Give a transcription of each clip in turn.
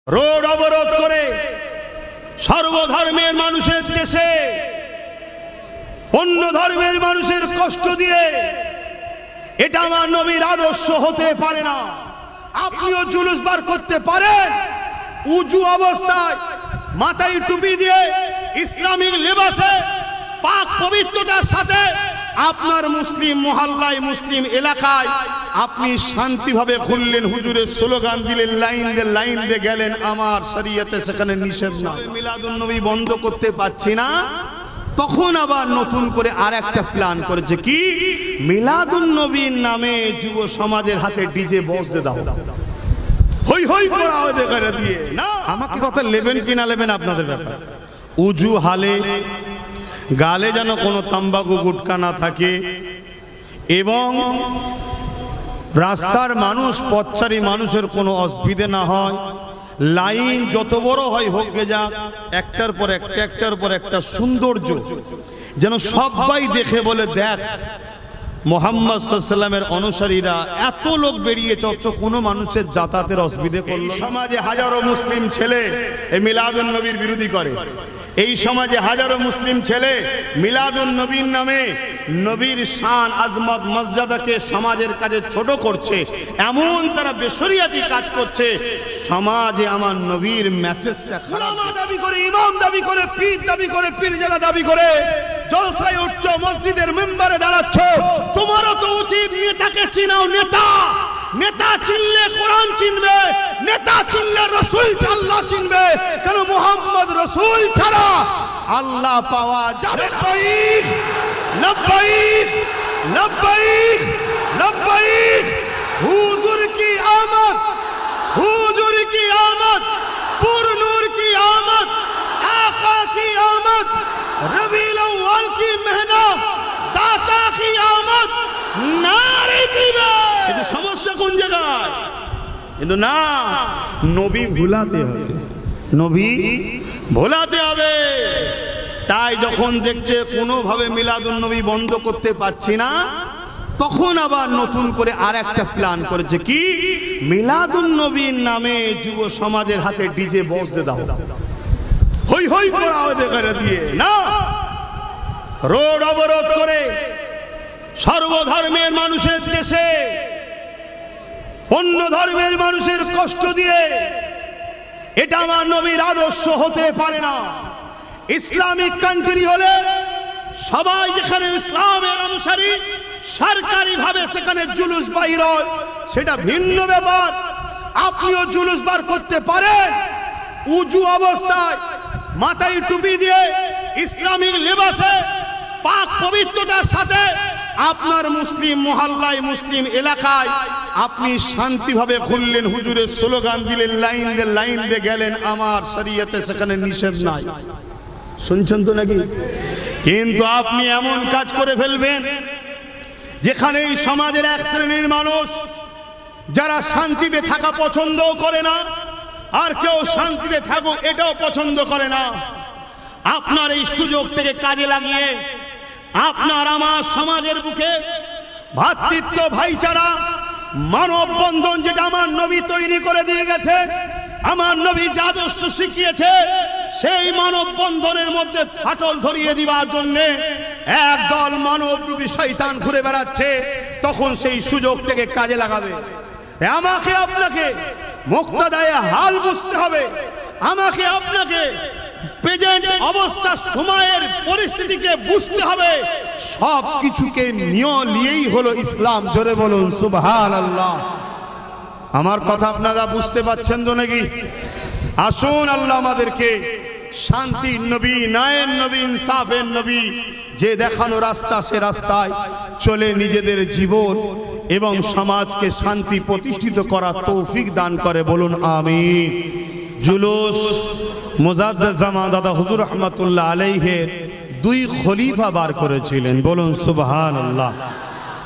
Road অবরোধ করে সর্বধর্মের মানুষের দেশে অন্য ধর্মের মানুষের কষ্ট দিয়ে এটা আমার নবীর আদর্শ হতে পারে না। আপনিও জুলুস বার করতে পারেন, উজু অবস্থায় মাথায় টুপি দিয়ে ইসলামিক লেবাসে পাক পবিত্রতার সাথে আপনার মুসলিম মহল্লায় মুসলিম এলাকায় আপনি শান্তিভাবে খুললেন, হুজুরের স্লোগান দিলেন, লাইন দিয়ে গেলেন, আমার শরীয়তে সেখানে নিষেধ না। মিলাদুন নবী বন্ধ করতে পারছি না, তখন আবার নতুন করে আর একটা প্ল্যান করেছে কি, মিলাদুন নবীর নামে যুব সমাজের হাতে ডিজে বক্স দাও, হই হই করা করে দিয়ে না। আমাকে কথা নেবেন কি না নেবেন আপনাদের ব্যাপার। উজু হালে গালে যেন কোনো তাম্বাকু গুটকা না থাকে এবং রাস্তার মানুষ পথচারী মানুষের কোনো অসুবিধা না হয়। লাইন যত বড় হয় হোক গে যাক, একটার পর একটা সৌন্দর্য যেন সবাই দেখে বলে, দেখ মুহাম্মদ সাল্লাল্লাহু আলাইহি ওয়াসাল্লামের অনুসারীরা এত লোক বেরিয়েছে, অথচ কোনো মানুষের যাতায়াতের অসুবিধে করলো না। সমাজে হাজারো মুসলিম ছেলে এই মিলাদুন নবীর বিরোধী করে, এই সমাজে হাজারো মুসলিম ছেলে মিলাদুন নবীর নামে নবীর শান আজমত মর্যাদাকে সমাজের কাছে ছোট করছে, এমন তারা বেশরিয়াতি কাজ করছে। সমাজে আমার নবীর মেসেজটা উলামা দাবি করে, ইমাম দাবি করে, পীর দাবি করে, পীরজাদা দাবি করে জলসায় উঠছো, মসজিদের মেম্বারে দাঁড়াচ্ছ, তোমারও তো উচিত নেতাকে চিনাও। নেতা চিনলে কোরআন চিনবে, নেতা চিনলে রাসূল আল্লাহ চিনবে। কেন মুহাম্মদ রাসূল ছাড়া আল্লাহ পাওয়া যাবে না। লব্বাইক লব্বাইক লব্বাইক, হুজুর কি আমত, হুজুর কি আমত, পুরনুর কি আমত, आका की आमद, रबीउल अव्वल की मेहनत, दाता की आमद, नारे दिबे। এই সমস্যা কোন জায়গায়? কিন্তু না, নবী ভুলাতে হবে, নবী ভোলাতে হবে। তাই যখন দেখছে কোনোভাবে মিলাদুন নবী বন্ধ করতে পারছি না, তখন আবার নতুন করে আর একটা প্ল্যান করেছে কি, মিলাদুন নবীর নামে যুব সমাজের হাতে ডিজে বক্স দাও, হই হই করে দিয়ে না। রোড অবরোধ করে সর্বধর্মের মানুষের দেশে অন্য ধর্মের মানুষের কষ্ট দিয়ে এটা আমার নবীর আদর্শ হতে পারে না। ইসলামিক কান্ট্রি হলে সবাই যেখানে ইসলামের অনুসারী সরকারি ভাবে সেখানে জুলুস বাইর হয়, সেটা ভিন্ন ব্যাপার। আপনিও জুলুস বার করতে পারেন, উজু অবস্থায় মাথায় টুপি দিয়ে ইসলামিক লেবাসে পাক পবিত্রতার সাথে আপনার মুসলিম মহল্লায় মুসলিম এলাকায় আপনি শান্তিভাবে খুললেন, হুজুরের স্লোগান দিলেন, লাইন দিয়ে গেলেন, আমার শরীয়তে সেখানে নিষেধ নাই। শুনছেন তো নাকি? কিন্তু আপনি এমন কাজ করে ফেলবেন যেখানে এই সমাজের এক শ্রেণীর মানুষ যারা শান্তিতে থাকা পছন্দ করে না, আর কেউ শান্তিতে থাকুক এটাও পছন্দ করে না। আপনার এই সুযোগটাকে কাজে লাগিয়ে আপনার আমার সমাজের বুকে ভ্রাতৃত্ব, ভাইচারা, মানব বন্ধন যেটা আমার নবী তৈরি করে দিয়ে গেছে, আমার নবী যে আদর্শ শিখিয়েছে, সেই মানব বন্ধনের মধ্যে ফাটল ধরিয়ে দিবার জন্য একদল মানবরূপী শয়তান ঘুরে বেড়াচ্ছে। তখন সেই সুযোগটাকে কাজে লাগাবে। আমাকে আপনাকে মুক্তাদায়ে হাল বুঝতে হবে, আমাকে আপনাকে প্রেজেন্ট অবস্থা সময়ের পরিস্থিতিকে বুঝতে হবে। সব কিছুকে নিয়েই হলো ইসলাম। জোরে বলুন সুবহানাল্লাহ। আমার কথা আপনারা বুঝতে পারছেন তো নাকি? আসুন, আল্লাহ আমাদেরকে শান্তির নবী, ন্যায়ের নবী, ইনসাফের নবী যে দেখানো রাস্তা, সে রাস্তায় চলে নিজেদের জীবন এবং সমাজকে শান্তি প্রতিষ্ঠিত করার তৌফিক দান করে। বলুন আমিন। জুলুস মুজাদ্দেদ জামান দাদা হুজুর রহমাতুল্লাহ আলাইহির দুই খলিফা বার করেছিলেন। বলুন সুবহানাল্লাহ।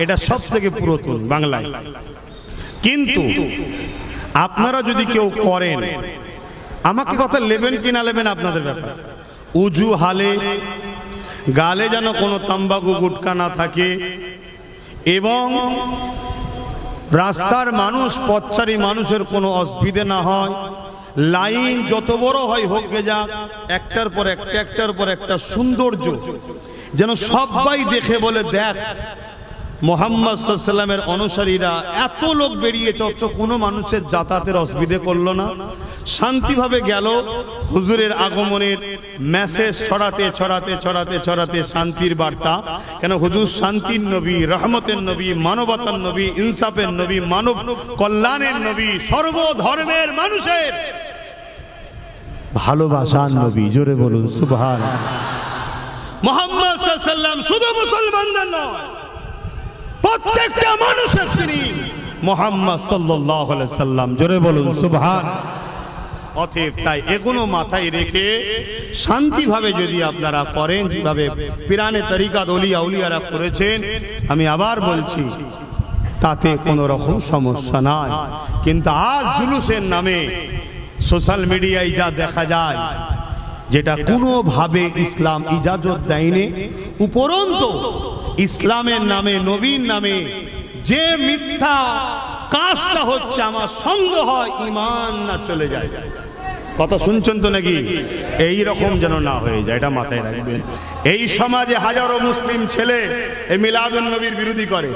এটা সব থেকে পুরাতন বাংলায়। কিন্তু আপনারা যদি কেউ করেন, আমাকে কথা নেবেন কি না নেবেন আপনাদের ব্যাপার। উজু হালে গালে যেন কোনো তাম্বাকু গুটকা না থাকে এবং রাস্তার মানুষ পথচারী মানুষের কোনো অসুবিধে না হয়। লাইন যত বড় হয় হোক গে যাক, একটার পর একটা একটার পর একটা সৌন্দর্য, যেন সবাই দেখে বলে দেখ মুহাম্মদ সাল্লাল্লাহু আলাইহি ওয়াসাল্লামের অনুসারীরা এত লোক বেরিয়েছে, অথচ কোনো মানুষের যাতায়াতের অসুবিধে করলো না, শান্তিভাবে গেল। হুজুরের আগমনের মেসেজ ছড়াতে ছড়াতে ছড়াতে ছড়াতে শান্তির বার্তা। কেন হুজুর শান্তির নবী, রহমতের নবী, মানবতার নবী, ইনসাফের নবী, মানব কল্যাণের নবী, সর্বধর্মের মানুষের ভালোবাসার নবী। জোরে বলুন সুবহানাল্লাহ। মুহাম্মদ সাল্লাল্লাহু আলাইহি ওয়াসাল্লাম শুধু মুসলমানদের নয়, প্রত্যেকটা মানুষের তিনি মুহাম্মদ সাল্লাল্লাহু আলাইহি ওয়াসাল্লাম। জোরে বলুন সুবহানাল্লাহ। অতএব তাই এগুলো মাথায় রেখে শান্তিভাবে যদি আপনারা করেন, যেভাবে পিরানে তরিকাত ওলিয়া উলিয়ারা করেছেন, আমি আবার বলছি তাতে কোনো রকম সমস্যা নাই। কিন্তু আজ জুলুসের নামে সোশ্যাল মিডিয়ায় যা দেখা যায়, যেটা কোনোভাবে ইসলাম ইজাজত দেয়নি, উপরন্তু ইসলামের নামে, নবীর নামে যে মিথ্যা কাজটা হচ্ছে, আমার সঙ্গ হয় ঈমান না চলে যায়। কথা শুনছেন তো নাকি? এই রকম যেন না হয়ে যায়, এটা মাথায় রাখবেন। এই সমাজে হাজারো মুসলিম ছেলে এই মিলাদুন নবীর বিরোধী করে।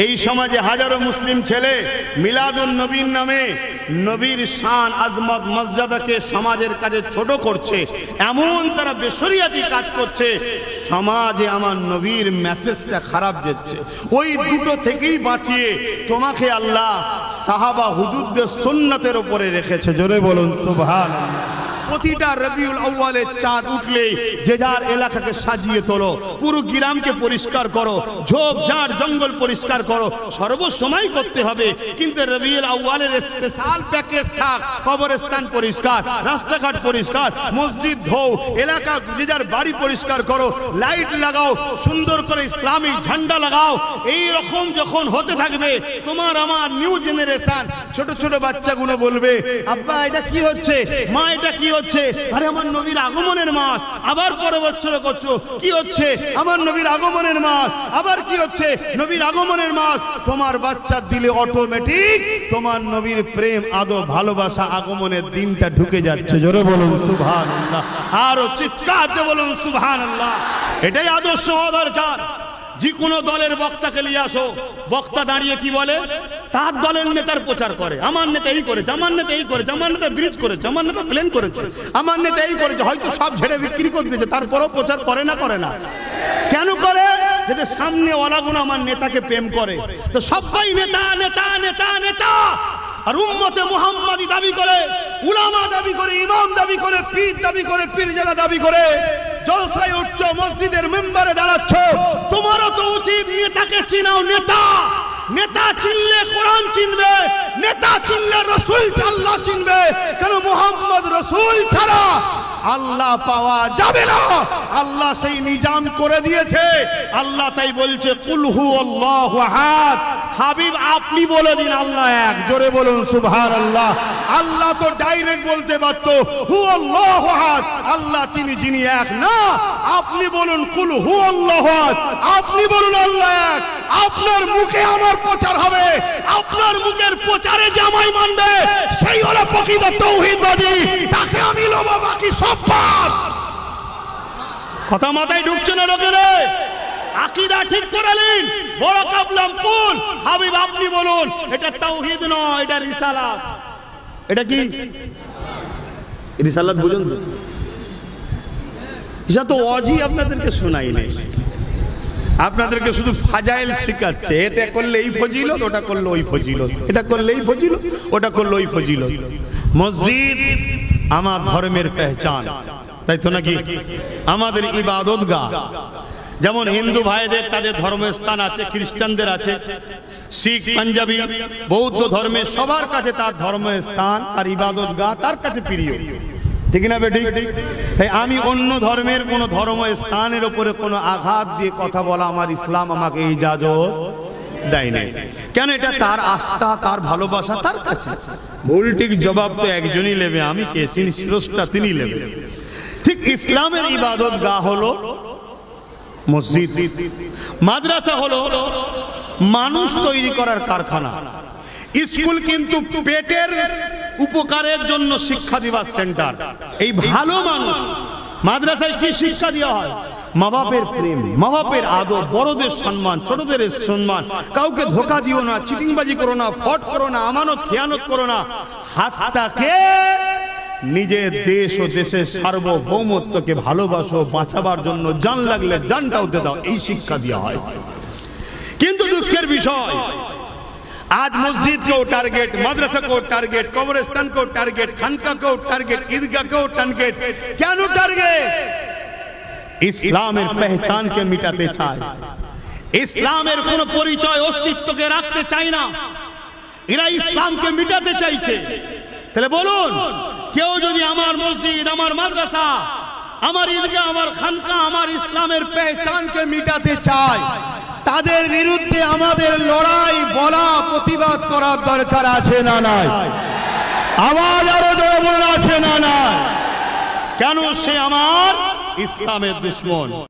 এই সমাজে হাজারো মুসলিম ছেলে মিলাদুন নবীর নামে নবীর শান আজমত মর্যাদাকে সমাজের কাছে ছোট করছে, এমন তারা বেশরিয়াতি কাজ করছে। সমাজে আমার নবীর মেসেজটা খারাপ যাচ্ছে। ওই দুটো থেকেই বাঁচিয়ে তোমাকে আল্লাহ সাহাবা হুজুরদের সুন্নতের উপরে রেখেছে। জোরে বলুন সুবহানাল্লাহ। প্রতিটা রবিউল আউয়ালের চাঁদ উঠলে যে যার এলাকাকে সাজিয়ে তোলো, পুরো গ্রামকে পরিষ্কার করো, ঝোপঝাড় জঙ্গল পরিষ্কার করো, সর্বসময় করতে হবে। কিন্তু রবিউল আউয়ালের স্পেশাল প্যাকেজ থাক, কবরস্থান পরিষ্কার, রাস্তাঘাট পরিষ্কার, মসজিদ ধোও, এলাকা যে যার বাড়ি পরিষ্কার করো, লাইট লাগাও, সুন্দর করে ইসলামিক ঝান্ডা লাগাও। এই রকম যখন হতে থাকবে, তোমার আমার নিউ জেনারেশন ছোট ছোট বাচ্চাগুলো বলবে, আব্বা এটা কি হচ্ছে, মা এটা কি হচ্ছে? আরে আমার নবীর আগমনের মাস। আবার পরের বছর করছো, কি হচ্ছে? আমার নবীর আগমনের মাস। আবার কি হচ্ছে? নবীর আগমনের মাস। তোমার বাচ্চার দিলে অটোমেটিক তোমার নবীর প্রেম, আদর, ভালোবাসা, আগমনের দিনটা ঢুকে যাচ্ছে। জোরে বলুন সুবহানাল্লাহ। আরো চিৎকার দিয়ে বলুন সুবহানাল্লাহ। এটাই আদর্শ হওয়া দরকার। যে কোনো দলের বক্তাকে নিয়ে আসো, বক্তা দাঁড়িয়ে কি বলে? তার দলের নেতার প্রচার করে, আমার নেতা এই করেছে, আমার নেতা এই করেছে, আমার নেতা ব্রিজ করেছে, আমার নেতা প্লেন করেছে, আমার নেতা এই করেছে। হয়তো সব ঝেড়ে বিক্রি করে দিয়েছে, তারপরেও প্রচার করে না করে না? কেন করে? যাতে সামনে ওলাগুলো আমার নেতাকে প্রেম করে। তো সবাই নেতা নেতা নেতা নেতা, আর উম্মতে মুহাম্মাদি দাবি করে, উলামা দাবি করে, ইমাম দাবি করে, পীর দাবি করে, পীরজাদা দাবি করে। জলসায় উঠছো, মসজিদের মেম্বারে দাঁড়াচ্ছ, তোমারও তো উচিত নেতাকে চিনাও। নেতা নেতা চিনলে কোরআন চিনবে, নেতা চিনলে রাসূল আল্লাহ চিনবে। কেন? মুহাম্মদ রাসূল ছাড়া আল্লাহ পাওয়া যাবে না। আল্লাহ সেই নিজাম করে দিয়েছে। আল্লাহ তাই বলছে কুল হুয়াল্লাহু আহাদ। হাবিব আপনি বলে দিন আল্লাহ এক। জোরে বলুন সুবহানাল্লাহ। আল্লাহ তো ডাইরেক্ট বলতে পারতো হুয়াল্লাহু আহাদ, আল্লাহ তিনি যিনি এক। না, আপনি বলুন কুল হুয়াল্লাহু আহাদ, আপনি বলুন আল্লাহ এক। আপনার মুখে আমার প্রচার হবে, আপনার মুখের প্রচারে যে আমায় মানবে সেই হলো প্রকৃত তাওহীদবাদী, তাকে আমি লব, বাকি সব বাদ। কথা মাথায় ঢুকছে না লোকের? আকীদা ঠিক করে নিন। বড় কাবলাম কুল, হাবিব আপনি বলুন। এটা তাওহীদ নয়, এটা রিসালাত। এটা কি রিসালাত? বুঝুন তো, এটা তো ওয়াজি আপনাদেরকে শোনাই নাই, আপনাদেরকে শুধু ফাজাইল শেখাচ্ছে। এটা করলে এই ফজিলত, ওটা করলে ওই ফজিলত, এটা করলে এই ফজিলত, ওটা করলে ওই ফজিলত। মসজিদ আমার ধর্মের পেহচান, তাই তো নাকি? আমাদের ইবাদতগাহ। যেমন হিন্দু ভাইদের তাদের ধর্মস্থান আছে, খ্রিস্টানদের আছে, শিখ, পাঞ্জাবি, বৌদ্ধ ধর্মের সবার কাছে তার ধর্মস্থান, তার ইবাদতগাহ তার কাছে প্রিয়। ঠিক না বেঠিক? তাই আমি অন্য ধর্মের কোন ধর্মস্থানের উপরে কোনো আঘাত দিয়ে কথা বলা আমার ইসলাম আমাকে ইজাজত দেয় নাই। কেন? এটা তার আস্থা, তার ভালোবাসা তার কাছে। ভুল ঠিক জবাব তো একজনই নেবে, আমি কে? তিনি স্রষ্টা, তিনি নেবে। ঠিক ইসলামের ইবাদতগাহ হলো মসজিদ, মাদ্রাসা হলো মানুষ তৈরি করার কারখানা। স্কুল কিন্তু পেটের উপকারের জন্য শিক্ষা দিবার সেন্টার। এই ভালো মানুষ মাদ্রাসায় কি শিক্ষা দেওয়া হয়? মা বাপের প্রেম, মা বাপের আদর, বড়দের সম্মান, ছোটদের সম্মান, কাউকে ধোকা দিও না, চিটিংবাজি করো না, ফট করো না, আমানত খেয়ানত করো না, হাতটাকে নিজের দেশ ও দেশের সার্বভৌমত্বকে ভালোবাসো, বাঁচাবার জন্য জান লাগলে জানটাও দিয়ে দাও, এই শিক্ষা দেওয়া হয়। কিন্তু দুঃখের বিষয়, आज मस्जिद को टारगेट, मदरसा को टारगेट, कब्रिस्तान को टारगेट, खानका को टारगेट, ईदगाह को टारगेट, क्या नो टारगेट? इस्लामेर पहचान के मिटाते चाय, इस्लामेर कोनो परिचय अस्तित्व के राखते चाय ना, इरा इस्लाम के मिटाते चाइछे। তাহলে বলুন, কেউ যদি আমার মসজিদ, আমার মাদ্রাসা, আমার ঈদগাহ, আমার খানকা, আমার ইসলামের পহচানকে মিটাতে চায়, তাদের বিরুদ্ধে আমাদের লড়াই, বলা, প্রতিবাদ করার দরকার আছে না নাই? আওয়াজ আরো জোরে বলা আছে না নাই? কেন সে আমার ইসলামের দুশমন।